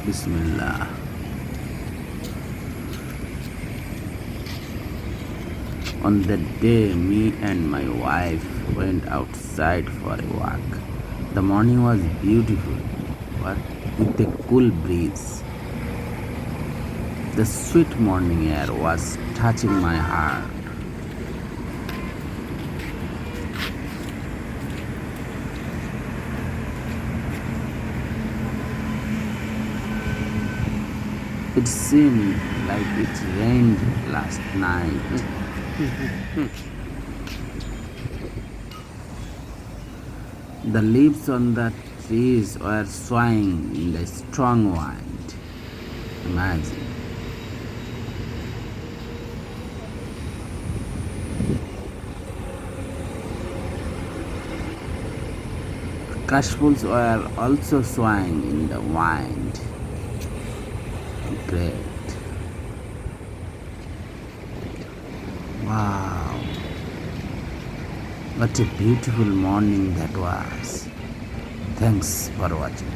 Bismillah. On that day, me and my wife went outside for a walk. The morning was beautiful, but with a cool breeze. The sweet morning air was touching my heart. It seemed like it rained last night. The leaves on the trees were swaying in the strong wind. Imagine. Cashpoles were also swaying in the wind. Great. Wow. What a beautiful morning that was. Thanks for watching.